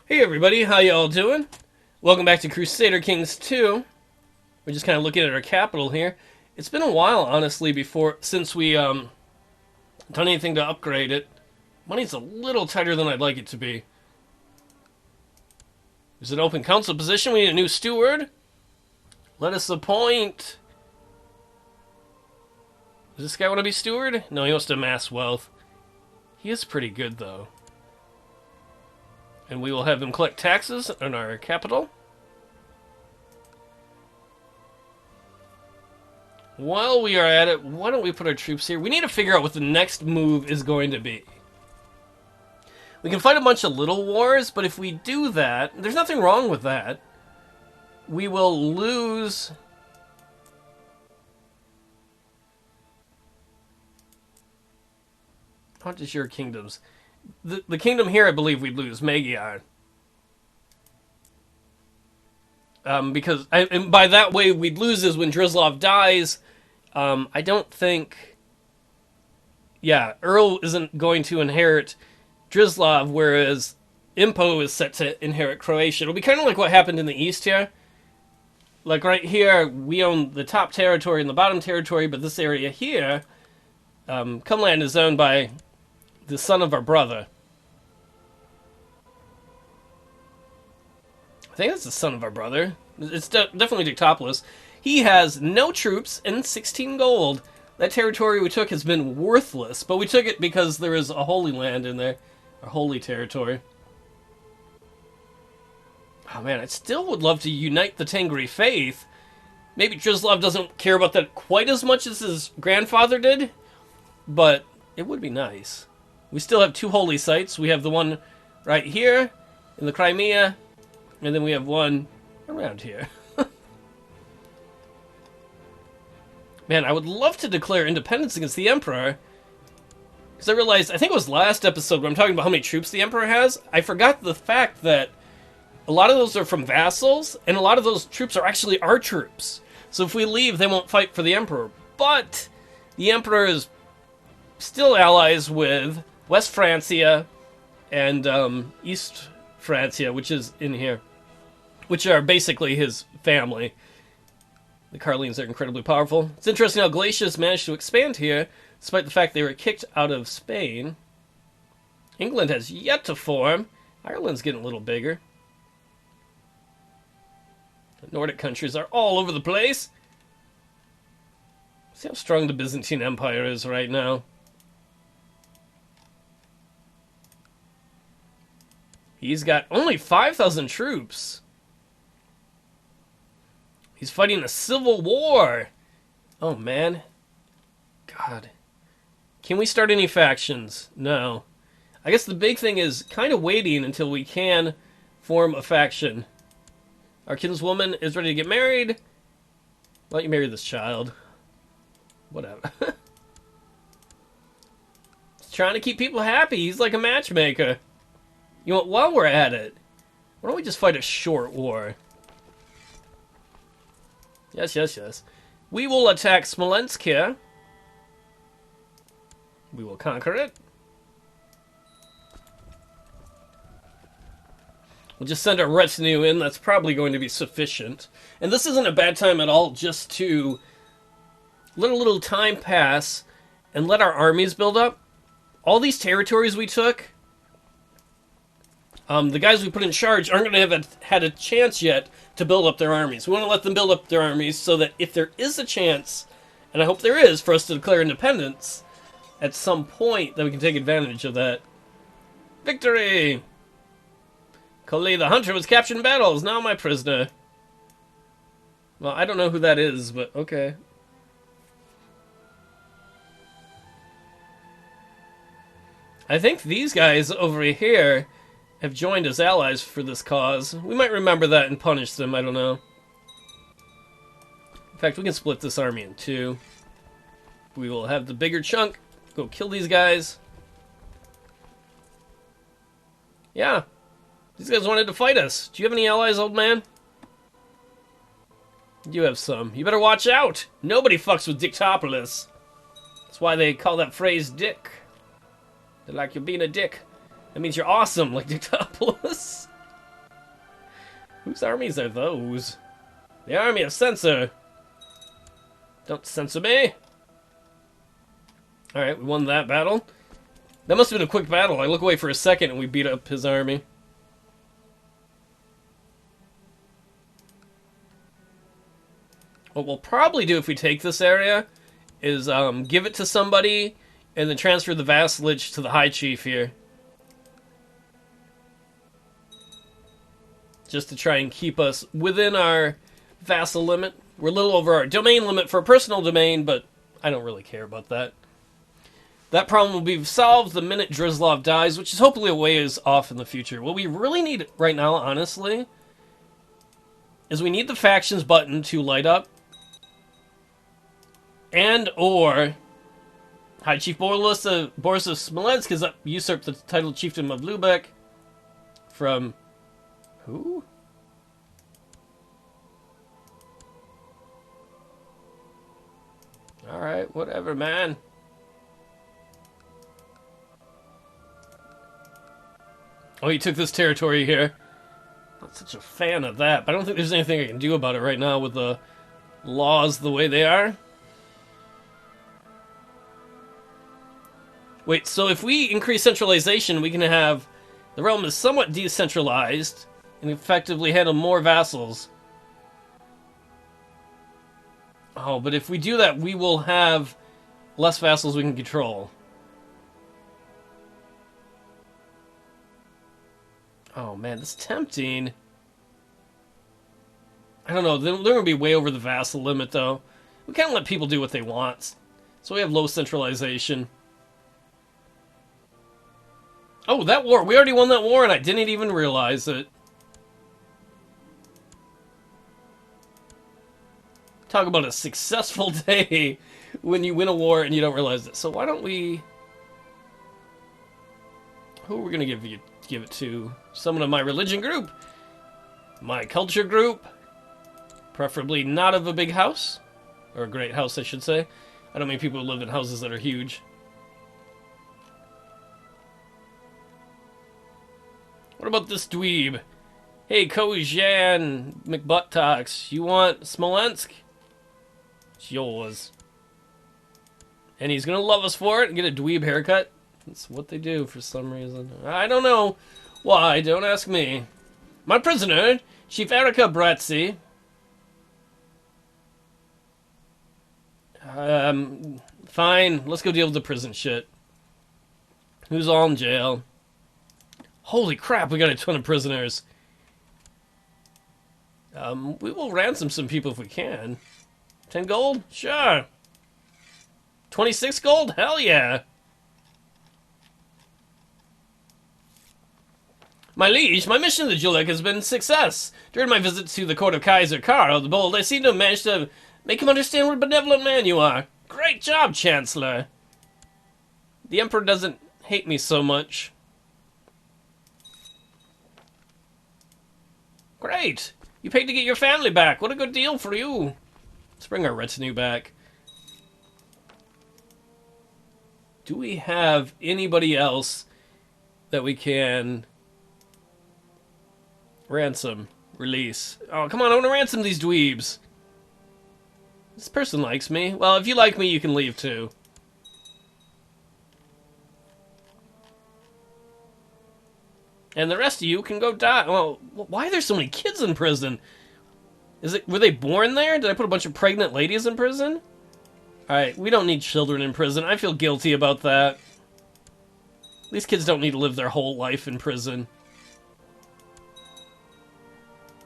Hey everybody, how y'all doing? Welcome back to Crusader Kings II. We're just kind of looking at our capital here. It's been a while, honestly, since we done anything to upgrade it. Money's a little tighter than I'd like it to be. There's an open council position. We need a new steward. Let us appoint. Does this guy want to be steward? No, he wants to amass wealth. He is pretty good, though. And we will have him collect taxes on our capital. While we are at it, why don't we put our troops here? We need to figure out what the next move is going to be. We can fight a bunch of little wars, but if we do that, there's nothing wrong with that. We will lose... What is your kingdoms? The kingdom here, I believe we'd lose, Magyar. Because, and by that way we'd lose is when Drislav dies. I don't think... Yeah, Earl isn't going to inherit Drislav, whereas Impo is set to inherit Croatia. It'll be kind of like what happened in the east here. Like right here, we own the top territory and the bottom territory, but this area here, Cumland is owned by the son of our brother. I think that's the son of our brother. It's definitely Dicktopolous. He has no troops and 16 gold. That territory we took has been worthless, but we took it because there is a holy land in there. A holy territory. Oh man, I still would love to unite the Tengri faith. Maybe Drislav doesn't care about that quite as much as his grandfather did, but it would be nice. We still have two holy sites. We have the one right here in the Crimea, and then we have one around here. Man, I would love to declare independence against the Emperor. Because I realized, I think it was last episode when I'm talking about how many troops the Emperor has, I forgot the fact that a lot of those are from vassals, and a lot of those troops are actually our troops. So if we leave, they won't fight for the Emperor. But the Emperor is still allies with West Francia and East Francia, which is in here, which are basically his family. The Carlines are incredibly powerful. It's interesting how Glacius managed to expand here, despite the fact they were kicked out of Spain. England has yet to form. Ireland's getting a little bigger. The Nordic countries are all over the place. See how strong the Byzantine Empire is right now. He's got only 5,000 troops. He's fighting a civil war. Oh, man. God. Can we start any factions? No. I guess the big thing is kind of waiting until we can form a faction. Our kinswoman is ready to get married. Why don't you marry this child? Whatever. He's trying to keep people happy. He's like a matchmaker. You know what, while we're at it, why don't we just fight a short war? Yes, yes, yes. We will attack Smolensk here. We will conquer it. We'll just send our retinue in. That's probably going to be sufficient. And this isn't a bad time at all just to let a little time pass and let our armies build up. All these territories we took, the guys we put in charge aren't going to have had a chance yet to build up their armies. We want to let them build up their armies so that if there is a chance, and I hope there is, for us to declare independence at some point, that we can take advantage of that. Victory! Kali the Hunter was captured in battle, is now my prisoner. Well, I don't know who that is, but okay. I think these guys over here have joined as allies for this cause. We might remember that and punish them, I don't know. In fact, we can split this army in two. We will have the bigger chunk go kill these guys. Yeah. These guys wanted to fight us. Do you have any allies, old man? You have some. You better watch out. Nobody fucks with Dicktopolous. That's why they call that phrase dick. They're like, you're being a dick. That means you're awesome, like Dicktopolous. Whose armies are those? The army of censor. Don't censor me. Alright, we won that battle. That must have been a quick battle. I look away for a second and we beat up his army. What we'll probably do if we take this area is give it to somebody and then transfer the vassalage to the High Chief here. Just to try and keep us within our vassal limit. We're a little over our domain limit for a personal domain, but I don't really care about that. That problem will be solved the minute Drizlov dies, which is hopefully a ways off in the future. What we really need right now, honestly, is we need the factions button to light up. And or High Chief Boris of Smolensk has usurped the title chieftain of Lubeck from who? Alright, whatever, man. Oh, he took this territory here. Not such a fan of that, but I don't think there's anything I can do about it right now with the laws the way they are. Wait, so if we increase centralization, we can have the realm is somewhat decentralized and effectively handle more vassals. Oh, but if we do that, we will have less vassals we can control. Oh man, that's tempting. I don't know, they're going to be way over the vassal limit though. We can't let people do what they want. So we have low centralization. Oh, that war. We already won that war and I didn't even realize it. Talk about a successful day when you win a war and you don't realize it. So why don't we... Who are we going to give it to? Someone of my religion group? My culture group? Preferably not of a big house. Or a great house, I should say. I don't mean people who live in houses that are huge. What about this dweeb? Hey, Kojan McButtocks, you want Smolensk? It's yours. And he's gonna love us for it and get a dweeb haircut. That's what they do for some reason. I don't know why, don't ask me. My prisoner, Chief Erica Bratzi. Fine, let's go deal with the prison shit. Who's all in jail? Holy crap, we got a ton of prisoners. We will ransom some people if we can. 10 gold? Sure. 26 gold? Hell yeah. My liege, my mission to the Julek has been a success. During my visit to the court of Kaiser Karl the Bold, I seem to have managed to make him understand what a benevolent man you are. Great job, Chancellor. The Emperor doesn't hate me so much. Great! You paid to get your family back. What a good deal for you. Let's bring our retinue back. Do we have anybody else that we can ransom, release? Oh, come on, I want to ransom these dweebs. This person likes me. Well, if you like me, you can leave too. And the rest of you can go die. Well, why are there so many kids in prison? Were they born there? Did I put a bunch of pregnant ladies in prison? Alright, we don't need children in prison. I feel guilty about that. These kids don't need to live their whole life in prison.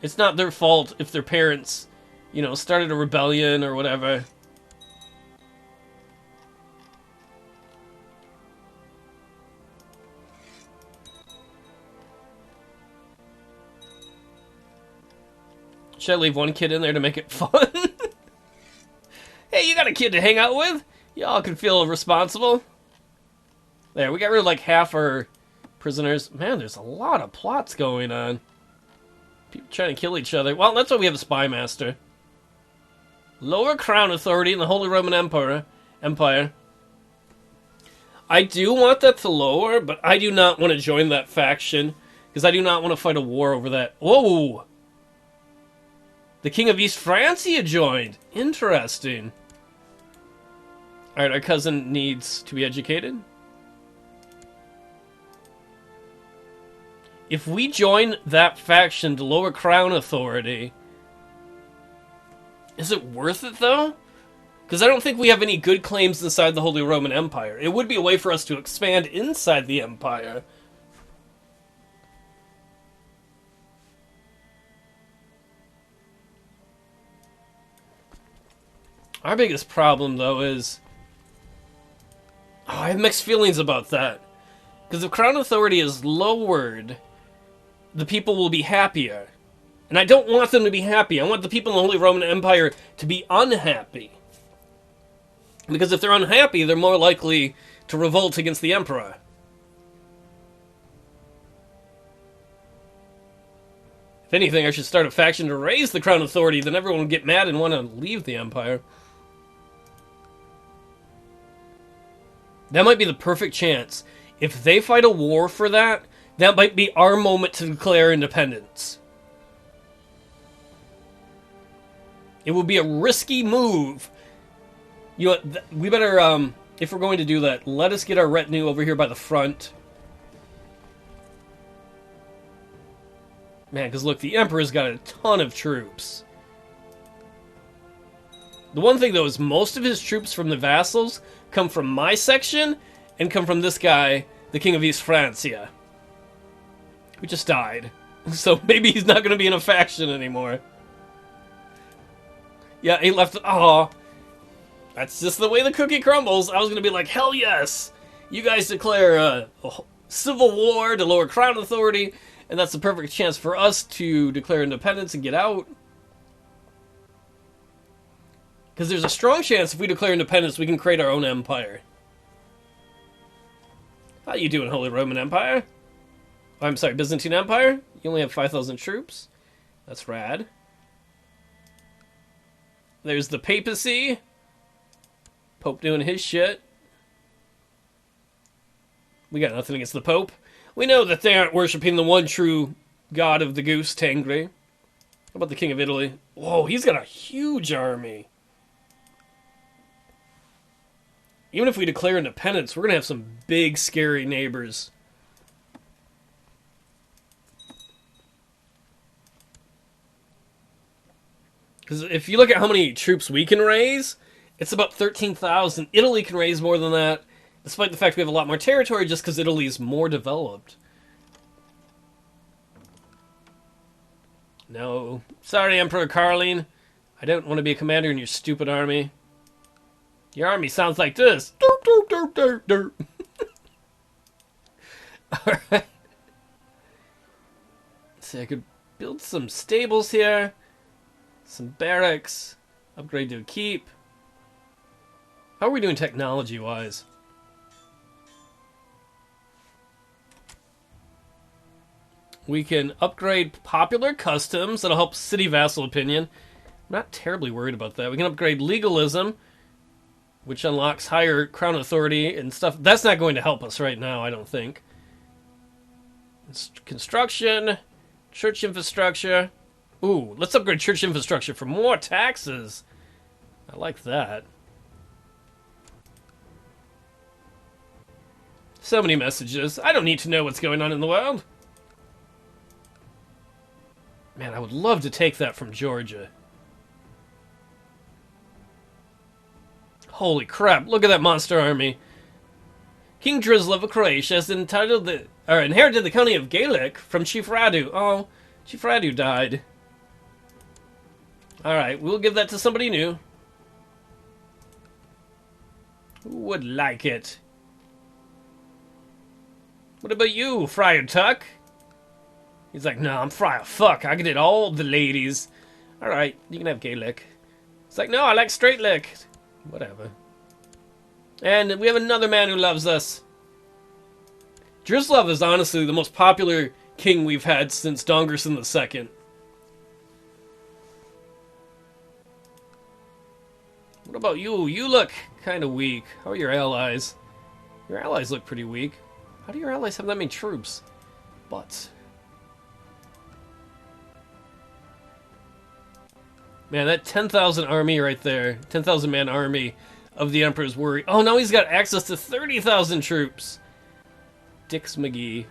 It's not their fault if their parents, you know, started a rebellion or whatever. Should I leave one kid in there to make it fun? Hey, you got a kid to hang out with? Y'all can feel responsible. There, we got rid of like half our prisoners. Man, there's a lot of plots going on. People trying to kill each other. Well, that's why we have a spy master. Lower crown authority in the Holy Roman Empire. I do want that to lower, but I do not want to join that faction because I do not want to fight a war over that. Whoa! The King of East Francia joined. Interesting. Alright, our cousin needs to be educated. If we join that faction to lower crown authority, is it worth it, though? Because I don't think we have any good claims inside the Holy Roman Empire. It would be a way for us to expand inside the Empire. Our biggest problem, though, is... Oh, I have mixed feelings about that. Because if crown authority is lowered, the people will be happier. And I don't want them to be happy. I want the people in the Holy Roman Empire to be unhappy. Because if they're unhappy, they're more likely to revolt against the Emperor. If anything, I should start a faction to raise the crown authority, then everyone will get mad and want to leave the Empire. That might be the perfect chance. If they fight a war for that, that might be our moment to declare independence. It would be a risky move. You know, we better, if we're going to do that, let us get our retinue over here by the front. Man, because look, the Emperor's got a ton of troops. The one thing, though, is most of his troops from the vassals come from my section and come from this guy, the King of East Francia, who just died. So maybe he's not going to be in a faction anymore. Yeah, he left. Oh, that's just the way the cookie crumbles. I was going to be like, hell yes! You guys declare a civil war to lower crown authority, and that's the perfect chance for us to declare independence and get out. Because there's a strong chance if we declare independence, we can create our own empire. How you doing, Holy Roman Empire? Oh, I'm sorry, Byzantine Empire? You only have 5,000 troops? That's rad. There's the papacy. Pope doing his shit. We got nothing against the Pope. We know that they aren't worshipping the one true god of the Goose, Tengri. How about the King of Italy? Whoa, he's got a huge army. Even if we declare independence, we're going to have some big, scary neighbors. Because if you look at how many troops we can raise, it's about 13,000. Italy can raise more than that, despite the fact we have a lot more territory just because Italy is more developed. No. Sorry, Emperor Carline. I don't want to be a commander in your stupid army. Your army sounds like this. Derp, derp, derp, derp, derp. Alright. See, I could build some stables here. Some barracks. Upgrade to a keep. How are we doing technology-wise? We can upgrade popular customs. That'll help city vassal opinion. I'm not terribly worried about that. We can upgrade legalism, which unlocks higher crown authority and stuff. That's not going to help us right now, I don't think. Construction, church infrastructure. Ooh, let's upgrade church infrastructure for more taxes. I like that. So many messages. I don't need to know what's going on in the world. Man, I would love to take that from Georgia. Holy crap, look at that monster army. King Drislav of Croatia has inherited the county of Gaelic from Chief Radu. Oh, Chief Radu died. Alright, we'll give that to somebody new. Who would like it? What about you, Friar Tuck? He's like, no, I'm Friar Fuck. I can get all the ladies. Alright, you can have Gaelic. It's like, no, I like straight lick. Whatever. And we have another man who loves us. Drislav is honestly the most popular king we've had since Dongerson II. What about you? You look kind of weak. How are your allies? Your allies look pretty weak. How do your allies have that many troops? But Man, that 10,000 army right there, 10,000 man army of the Emperor's worry. Oh, now he's got access to 30,000 troops. Dix McGee.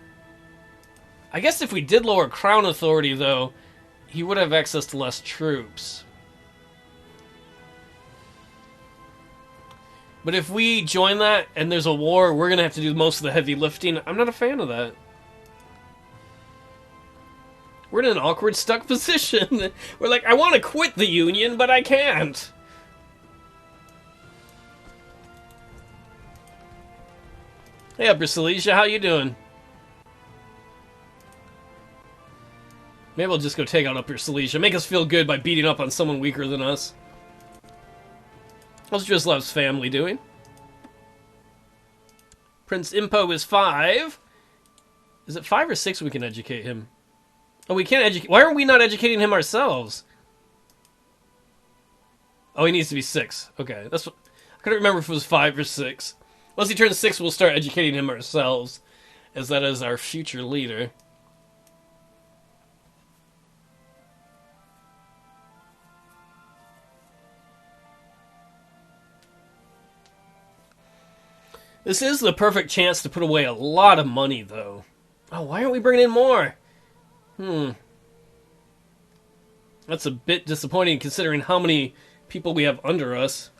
I guess if we did lower crown authority, though, he would have access to less troops. But if we join that and there's a war, we're going to have to do most of the heavy lifting. I'm not a fan of that. We're in an awkward, stuck position. We're like, I want to quit the Union, but I can't. Hey, Upper Silesia, how you doing? Maybe we'll just go take out Upper Silesia. Make us feel good by beating up on someone weaker than us. How's Drizlav's family doing? Prince Impo is 5. Is it 5 or 6 we can educate him? Oh, we can't educate. Why are we not educating him ourselves? Oh, he needs to be 6. Okay, that's what I couldn't remember if it was 5 or 6. Once he turns 6, we'll start educating him ourselves, as that is our future leader. This is the perfect chance to put away a lot of money, though. Oh, why aren't we bringing in more? That's a bit disappointing considering how many people we have under us.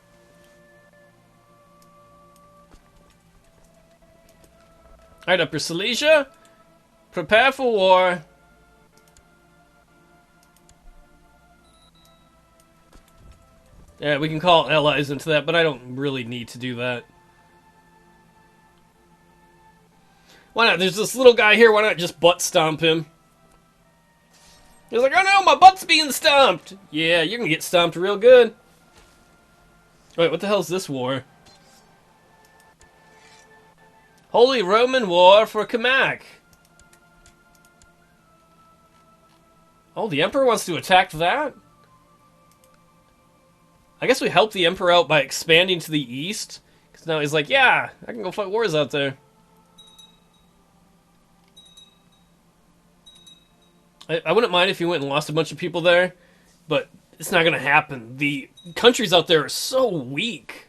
Alright, Upper Silesia. Prepare for war. Yeah, we can call allies into that, but I don't really need to do that. Why not? There's this little guy here, why not just butt stomp him? He's like, oh no, my butt's being stomped! Yeah, you're gonna get stomped real good. Wait, what the hell is this war? Holy Roman War for Kamak. Oh, the Emperor wants to attack that? I guess we help the Emperor out by expanding to the east. Because now he's like, yeah, I can go fight wars out there. I wouldn't mind if he went and lost a bunch of people there, but it's not going to happen. The countries out there are so weak.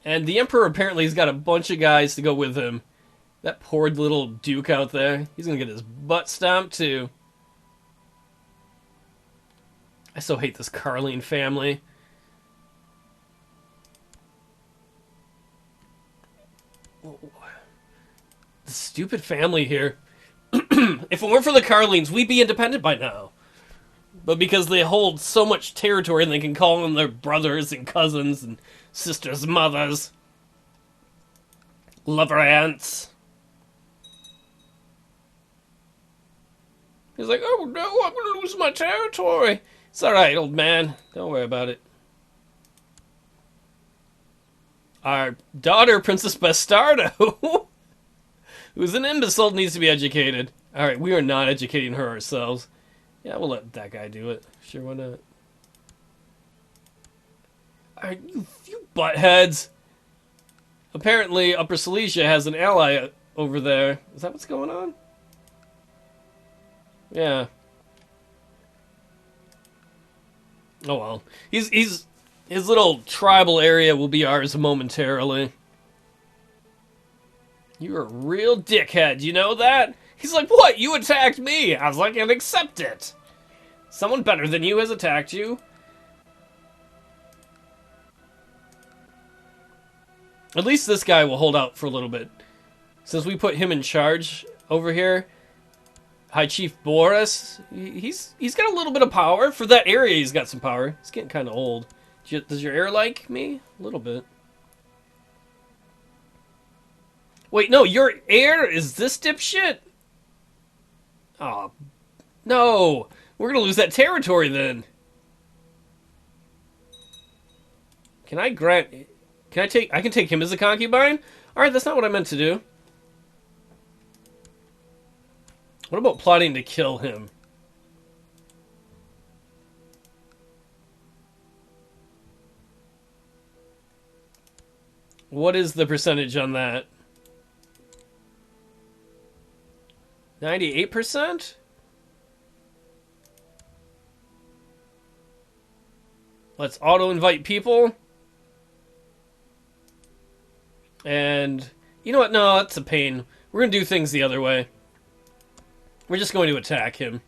And the Emperor apparently has got a bunch of guys to go with him. That poor little Duke out there, he's going to get his butt stomped too. I so hate this Carline family. The stupid family here. If it weren't for the Carlines, we'd be independent by now. But because they hold so much territory and they can call them their brothers and cousins and sisters, mothers, lover aunts. He's like, oh no, I'm going to lose my territory. It's alright, old man. Don't worry about it. Our daughter, Princess Bastardo, who's an imbecile, needs to be educated. Alright, we are not educating her ourselves. Yeah, we'll let that guy do it. Sure, why not? Alright, you buttheads. Apparently, Upper Silesia has an ally over there. Is that what's going on? Yeah. Oh well. His little tribal area will be ours momentarily. You're a real dickhead, you know that? He's like, what? You attacked me! I was like, and accept it! Someone better than you has attacked you. At least this guy will hold out for a little bit. Since we put him in charge over here, High Chief Boris, he's got a little bit of power. For that area, he's got some power. He's getting kind of old. Does your heir like me? A little bit. Wait, no, your heir is this dipshit? Oh, no. We're going to lose that territory then. Can I grant... I can take him as a concubine? Alright, that's not what I meant to do. What about plotting to kill him? What is the percentage on that? 98%? Let's auto-invite people. And, you know what? No, that's a pain. We're going to do things the other way. We're just going to attack him.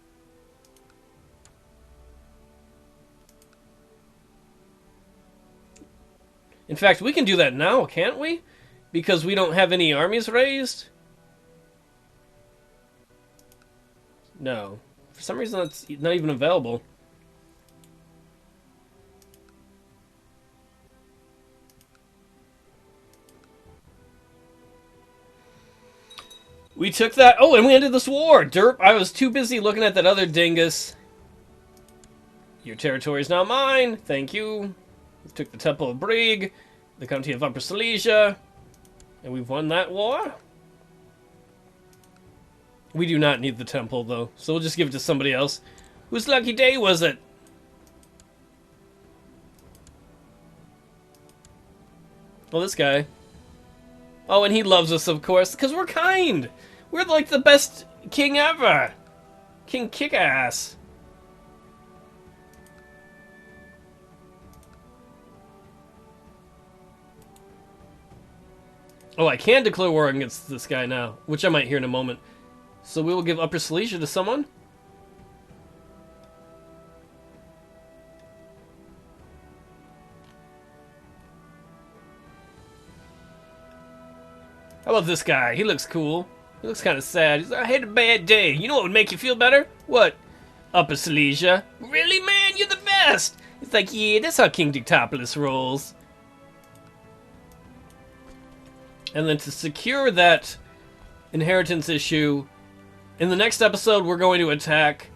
In fact, we can do that now, can't we? Because we don't have any armies raised? No. For some reason, that's not even available. We took that. Oh, and we ended this war. Derp. I was too busy looking at that other dingus. Your territory is now mine. Thank you. We took the Temple of Brig, the County of Upper Silesia, and we've won that war. We do not need the temple, though, so we'll just give it to somebody else. Whose lucky day was it? Well, this guy. Oh, and he loves us, of course, because we're kind. We're like the best king ever. King Kick-Ass. Oh, I can declare war against this guy now, which I might hear in a moment. So we will give Upper Silesia to someone. How about this guy? He looks cool. He looks kind of sad. He's like, I had a bad day. You know what would make you feel better? What? Upper Silesia. Really, man? You're the best! It's like, yeah, that's how King Dicktopolous rolls. And then to secure that inheritance issue, in the next episode, we're going to attack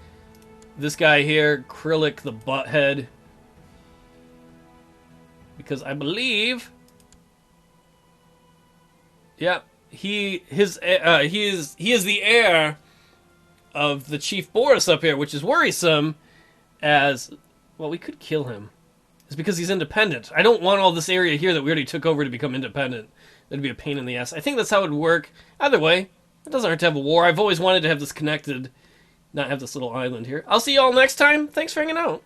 this guy here, Krillic the Butthead. Because I believe... Yeah, he is the heir of the Chief Boris up here, which is worrisome. As well, we could kill him. It's because he's independent. I don't want all this area here that we already took over to become independent. That'd be a pain in the ass. I think that's how it would work. Either way, it doesn't hurt to have a war. I've always wanted to have this connected, not have this little island here. I'll see y'all next time. Thanks for hanging out.